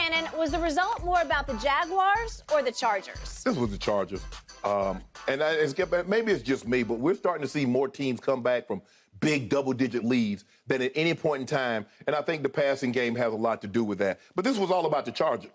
Shannon, was the result more about the Jaguars or the Chargers? This was the Chargers. Maybe it's just me, but we're starting to see more teams come back from big double-digit leads than at any point in time, and I think the passing game has a lot to do with that. But this was all about the Chargers.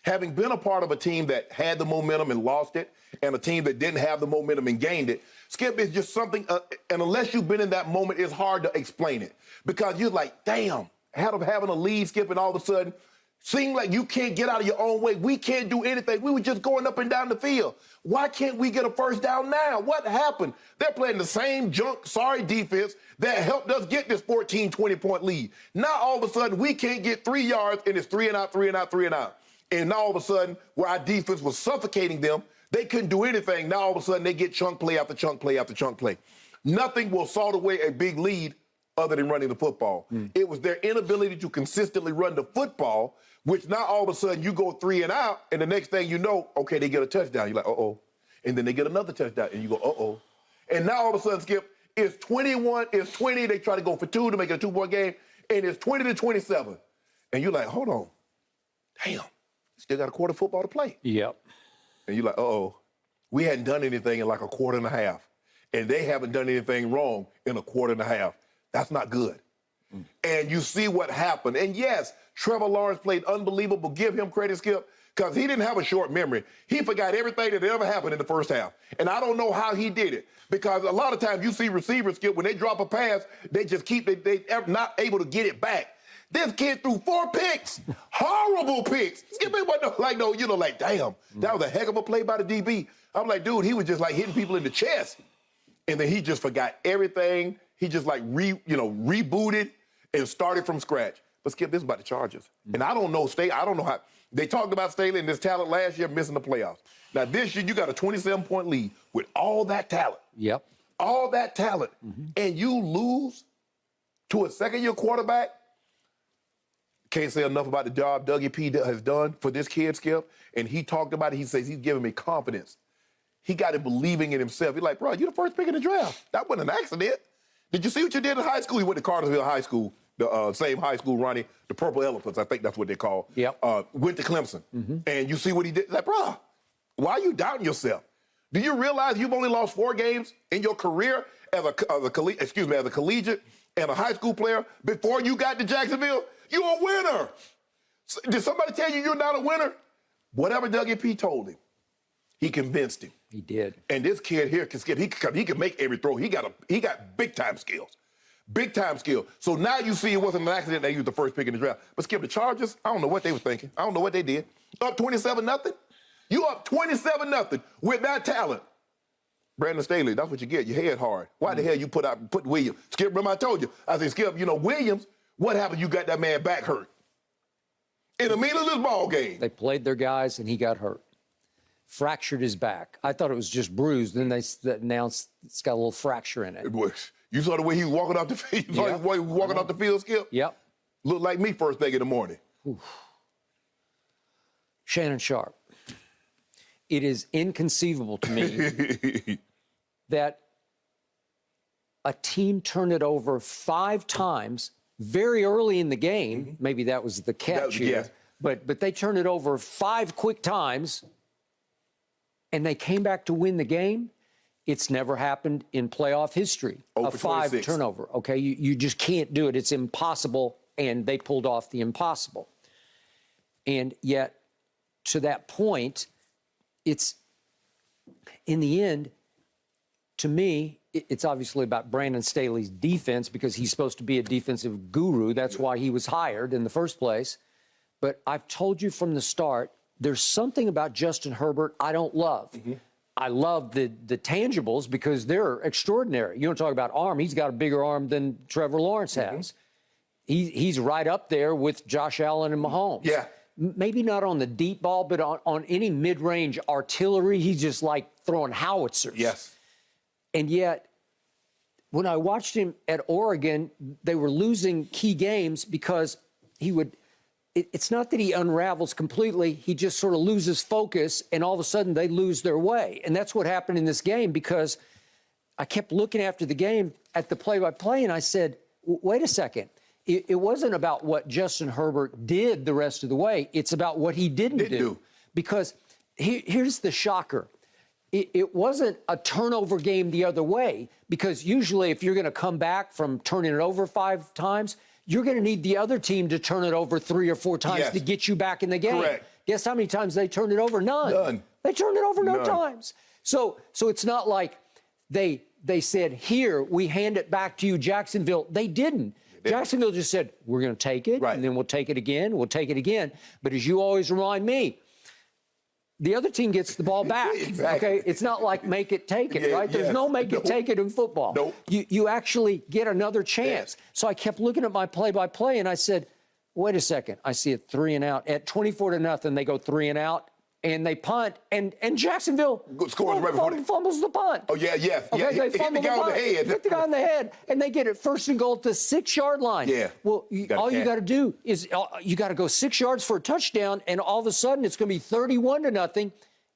Having been a part of a team that had the momentum and lost it, and a team that didn't have the momentum and gained it, Skip, is just something, and unless you've been in that moment, it's hard to explain it. Because you're like, damn, having a lead, Skip, and all of a sudden, seem like you can't get out of your own way. We can't do anything. We were just going up and down the field. Why can't we get a first down now? What happened? They're playing the same sorry defense that helped us get this 14, 20-point lead. Now, all of a sudden, we can't get 3 yards, and it's 3 and out, 3 and out, 3 and out. And now, all of a sudden, where our defense was suffocating them, they couldn't do anything. Now, all of a sudden, they get chunk play after chunk play after chunk play. Nothing will salt away a big lead other than running the football. It was their inability to consistently run the football, which now all of a sudden you go 3 and out, and the next thing you know, okay, they get a touchdown. You're like, uh-oh. And then they get another touchdown, and you go, uh-oh. And now all of a sudden, Skip, it's 21, it's 20. They try to go for 2 to make it a 2-point game, and it's 20-27. And you're like, hold on. Damn, still got a quarter football to play. Yep. And you're like, uh-oh. We hadn't done anything in like a quarter and a half, and they haven't done anything wrong in a quarter and a half. That's not good. And you see what happened. And yes, Trevor Lawrence played unbelievable. Give him credit, Skip, because he didn't have a short memory. He forgot everything that ever happened in the first half. And I don't know how he did it, because a lot of times you see receivers, Skip, when they drop a pass, they just they're not able to get it back. This kid threw 4 picks, horrible picks. Skip, like, damn, that was a heck of a play by the DB. I'm like, dude, he was just like hitting people in the chest. And then he just forgot everything. He just like rebooted and started from scratch. But Skip, this is about the Chargers. And I don't know how. They talked about Staley and his talent last year missing the playoffs. Now this year you got a 27-point lead with all that talent. Yep. All that talent. And you lose to a second-year quarterback. Can't say enough about the job Dougie P has done for this kid, Skip. And he talked about it. He says he's giving me confidence. He got him believing in himself. He's like, bro, you're the first pick in the draft. That wasn't an accident. Did you see what you did in high school? He went to Cartersville High School, the same high school, Ronnie, the Purple Elephants, I think that's what they call. Yep. Went to Clemson. And you see what he did? Like, bro, why are you doubting yourself? Do you realize you've only lost 4 games in your career as a collegiate and a high school player before you got to Jacksonville? You're a winner. Did somebody tell you you're not a winner? Whatever Dougie P told him, he convinced him. He did. And this kid here can skip. He can make every throw. He got big-time skills. Big-time skill. So now you see it wasn't an accident they used the first pick in the draft. But Skip, the Chargers, I don't know what they were thinking. I don't know what they did. Up 27-0? You up 27-0 with that talent. Brandon Staley, that's what you get. Your head hard. Why the hell you put Williams? Skip, remember I told you. I said, Skip, Williams, what happened? You got that man back hurt. In the middle of this ball game. They played their guys, and he got hurt. Fractured his back. I thought it was just bruised. Then they announced it's got a little fracture in it. You saw the way he was walking off the field? You saw the way he was walking off the field, Skip? Yep. Looked like me first thing in the morning. Oof. Shannon Sharpe, it is inconceivable to me that a team turned it over 5 times very early in the game. Maybe that was the catch here. But they turned it over 5 quick times, and they came back to win the game. It's never happened in playoff history. A 5 turnover. Okay, you just can't do it. It's impossible, and they pulled off the impossible. And yet, to that point, it's, in the end, to me, it's obviously about Brandon Staley's defense because he's supposed to be a defensive guru. That's why he was hired in the first place. But I've told you from the start, there's something about Justin Herbert I don't love. I love the tangibles because they're extraordinary. You don't talk about arm. He's got a bigger arm than Trevor Lawrence has. He's right up there with Josh Allen and Mahomes. Yeah. Maybe not on the deep ball, but on any mid-range artillery, he's just like throwing howitzers. Yes. And yet, when I watched him at Oregon, they were losing key games because he would... It's not that he unravels completely. He just sort of loses focus, and all of a sudden they lose their way. And that's what happened in this game because I kept looking after the game at the play-by-play, and I said, wait a second. it wasn't about what Justin Herbert did the rest of the way. It's about what he didn't do. Because here's the shocker. It wasn't a turnover game the other way, because usually if you're going to come back from turning it over 5 times, you're going to need the other team to turn it over 3 or 4 times to get you back in the game. Correct. Guess how many times they turned it over? None. They turned it over no times. So it's not like they said, here, we hand it back to you, Jacksonville. They didn't. Jacksonville just said, we're going to take it, and then we'll take it again, we'll take it again. But as you always remind me, the other team gets the ball back. Okay, it's not like make it, take it, right? There's no make it, take it in football. You actually get another chance. So I kept looking at my play-by-play, and I said, wait a second. I see it 3 and out. At 24-0, they go 3 and out, and they punt, and Jacksonville fumbles the punt. Oh, yeah. Okay, they fumble the punt. Hit the guy on the head, and they get it 1st and goal at the 6-yard line. Yeah. Well, all you got to do is you got to go 6 yards for a touchdown, and all of a sudden it's going to be 31-0.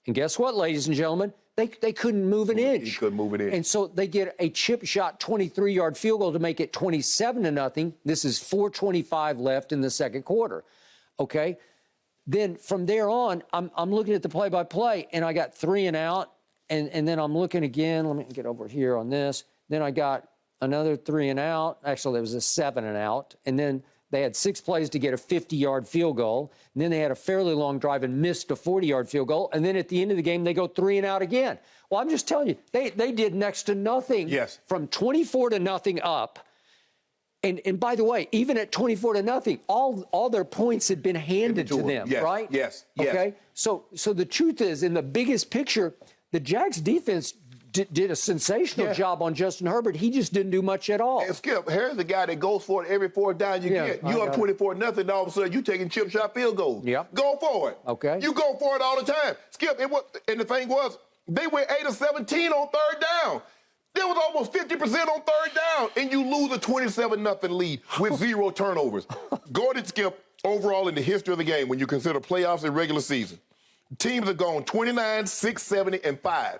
And guess what, ladies and gentlemen? They couldn't move an inch. He couldn't move it in. And so they get a chip shot 23-yard field goal to make it 27-0. This is 4:25 left in the second quarter. Okay? Then from there on, I'm looking at the play-by-play, and I got 3 and out, and then I'm looking again. Let me get over here on this. Then I got another 3 and out. Actually, there was a 7 and out. And then they had 6 plays to get a 50-yard field goal. And then they had a fairly long drive and missed a 40-yard field goal. And then at the end of the game, they go 3 and out again. Well, I'm just telling you, they did next to nothing from 24-0 up. And by the way, even at 24-0, all their points had been handed to them, right? Yes. Okay. So the truth is, in the biggest picture, the Jags defense did a sensational job on Justin Herbert. He just didn't do much at all. And Skip, here's the guy that goes for it every 4th down you get. You up 24-0, all of a sudden you taking chip shot field goals. Go for it. Okay. You go for it all the time. Skip, and the thing was, they went 8 of 17 on 3rd down. There was almost 50% on 3rd down, and you lose a 27-0 lead with 0 turnovers. Gordon, Skip, overall in the history of the game, when you consider playoffs and regular season, teams have gone 29, 6, 70, and 5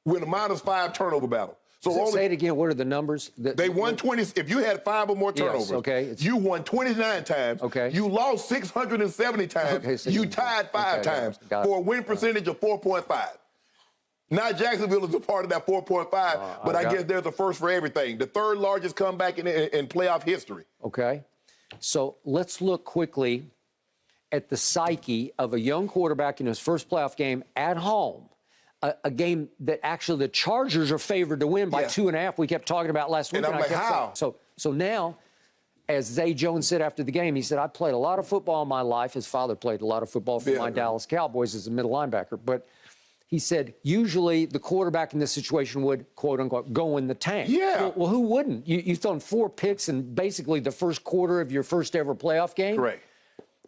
with a -5 turnover battle. So say it again. What are the numbers? They won 20. If you had 5 or more turnovers, you won 29 times. You lost 670 times. You tied 5 times for a win percentage of 4.5. Now Jacksonville is a part of that 4.5, but I guess there's a first for everything. The 3rd largest comeback in playoff history. Okay. So let's look quickly at the psyche of a young quarterback in his first playoff game at home, a game that actually the Chargers are favored to win by 2.5. We kept talking about last week. And I'm like, how? So now, as Zay Jones said after the game, he said, I played a lot of football in my life. His father played a lot of football for my Dallas Cowboys as a middle linebacker. But he said, usually the quarterback in this situation would, quote unquote, go in the tank. Well, who wouldn't? You've thrown 4 picks in basically the first quarter of your first ever playoff game. Correct.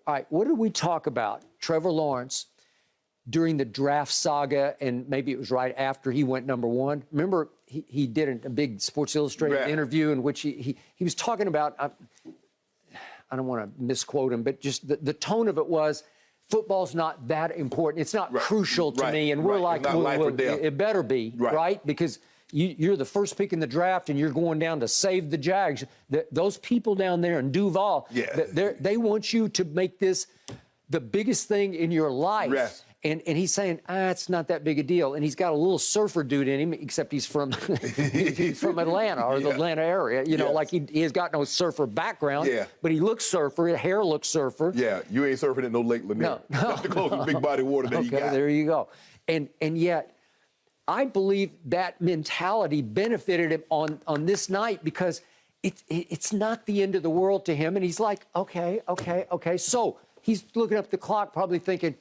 All right, what did we talk about? Trevor Lawrence during the draft saga, and maybe it was right after he went #1. Remember, he did a big Sports Illustrated interview in which he was talking about, I don't want to misquote him, but just the tone of it was, football's not that important. It's not crucial to me. And we're like, it better be, right? Because you're the first pick in the draft and you're going down to save the Jags. Those people down there in Duval, they want you to make this the biggest thing in your life. And he's saying, it's not that big a deal. And he's got a little surfer dude in him, except he's from Atlanta or the Atlanta area. You know, like he has got no surfer background, but he looks surfer. His hair looks surfer. Yeah, you ain't surfing in no Lake Lanier. No. That's the closest big body of water that you got. Okay, there you go. And yet, I believe that mentality benefited him on this night because it's not the end of the world to him. And he's like, okay. So he's looking up the clock, probably thinking,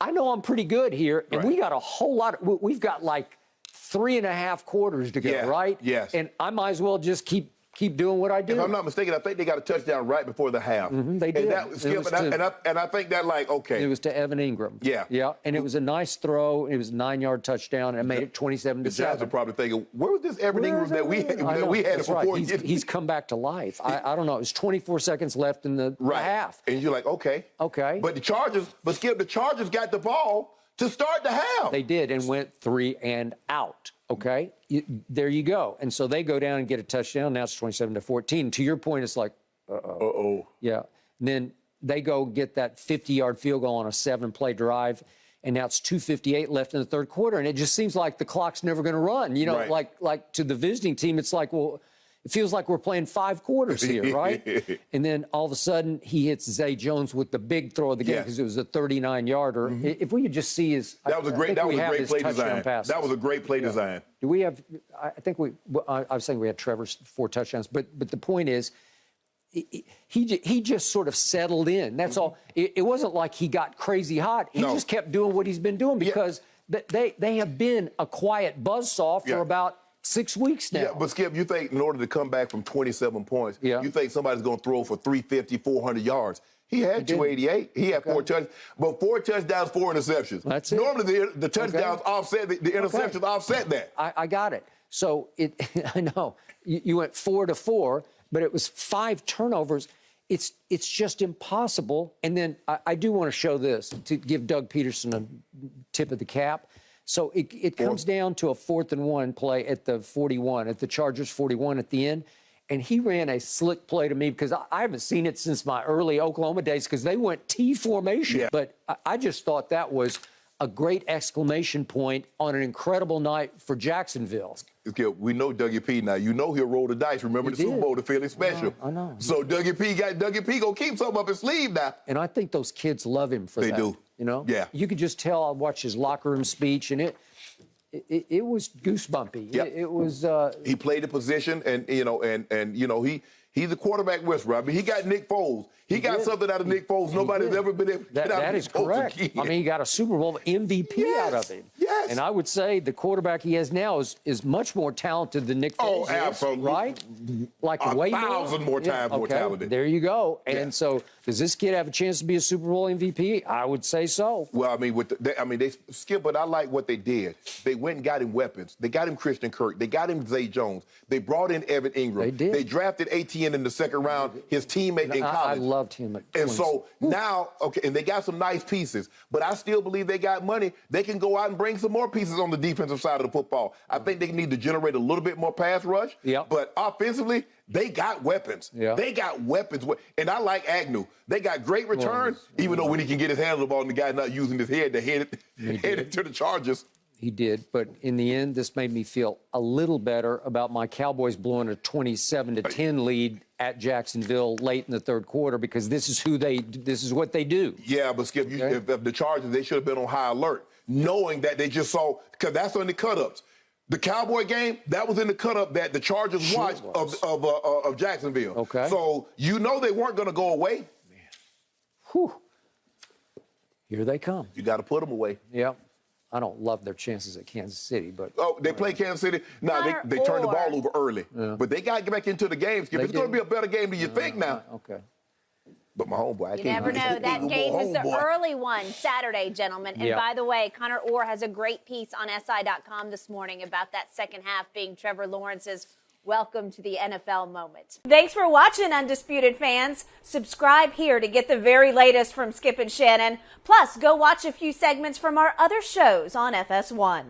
I know I'm pretty good here, and we got a whole lot. We've got like 3.5 quarters to go, right? Yes. And I might as well just keep doing what I do. If I'm not mistaken, I think they got a touchdown right before the half. They did. And I think that, like, okay. It was to Evan Ingram. Yeah. And it was a nice throw. It was a 9-yard touchdown, and it made it 27-7. The Jags are probably thinking, where was this Evan Ingram that we had before? He's come back to life. I don't know. It was 24 seconds left in the half. And you're like, okay. But the Chargers got the ball to start the half. They did, and went 3 and out. Okay, there you go. And so they go down and get a touchdown. Now it's 27-14. To your point, it's like, yeah. And then they go get that 50-yard field goal on a 7-play drive, and now it's 2:58 left in the third quarter, and it just seems like the clock's never going to run. You know, Right. like to the visiting team, it's like, well, it feels like we're playing 5 quarters here, right? And then all of a sudden, he hits Zay Jones with the big throw of the game because it was a 39-yarder. If we could just see his, That was a great play design. passes. That was a great play design. Do we have? I think I was saying we had Trevor's 4 touchdowns, but the point is, he just sort of settled in. That's all. It wasn't like he got crazy hot. He just kept doing what he's been doing because they have been a quiet buzzsaw for about 6 weeks now. Yeah, but Skip, you think in order to come back from 27 points, you think somebody's going to throw for 350, 400 yards? He had 288. He had 4 touchdowns, but 4 touchdowns, 4 interceptions. That's it. Normally the touchdowns offset, the interceptions offset that. I got it. So I know you went 4 to 4, but it was 5 turnovers. It's just impossible. And then I do want to show this to give Doug Peterson a tip of the cap. So it comes down to a 4th and 1 play at the 41, at the Chargers 41 at the end. And he ran a slick play to me because I haven't seen it since my early Oklahoma days because they went T formation. Yeah. But I just thought that was a great exclamation point on an incredible night for Jacksonville. We know Dougie P now. You know he'll roll the dice. Remember the Super Bowl, the Philly special. I know. So Dougie P gonna keep something up his sleeve now. And I think those kids love him for that. They do. You know? Yeah. You could just tell. I watched his locker room speech, and it was goosebumpy. Yep. It was. He played the position, and he's a quarterback whisperer. I mean, he got Nick Foles. He got something out of Nick Foles nobody's ever been able to get out of That Nick is Foles correct. again. I mean, he got a Super Bowl MVP out of him. Yes. And I would say the quarterback he has now is much more talented than Nick Foles. Oh, absolutely. Is, right? Like a way 1,000 more times more talented. There you go. And so, does this kid have a chance to be a Super Bowl MVP? I would say so. Well, I mean, they Skip, but I like what they did. They went and got him weapons. They got him Christian Kirk. They got him Zay Jones. They brought in Evan Ingram. They did. They drafted Etienne in the 2nd round, his teammate in college. I loved him at And Twins. so now, and they got some nice pieces, but I still believe they got money. They can go out and bring some more pieces on the defensive side of the football. I think they need to generate a little bit more pass rush. Yep. But offensively, they got weapons. Yeah. They got weapons. And I like Agnew. They got great returns, even though when he can get his hand on the ball and the guy's not using his head to head it to the Chargers. He did, but in the end, this made me feel a little better about my Cowboys blowing a 27-10 lead at Jacksonville late in the 3rd quarter because this is what they do. Yeah, but Skip, if the Chargers, they should have been on high alert, knowing that they just saw, because that's on the cut-ups. The Cowboy game, that was in the cut-up that the Chargers watched of Jacksonville. Okay. So you know they weren't going to go away. Man. Whew. Here they come. You got to put them away. Yeah. I don't love their chances at Kansas City, but... Oh, they play Kansas City? No, they turned the ball over early. Yeah. But they got to get back into the game, Skip. It's going to be a better game than you think now. Okay. But my homeboy, you never know. That game is the early one, Saturday, gentlemen. And by the way, Connor Orr has a great piece on SI.com this morning about that second half being Trevor Lawrence's welcome to the NFL moment. Thanks for watching, Undisputed fans. Subscribe here to get the very latest from Skip and Shannon. Plus, go watch a few segments from our other shows on FS1.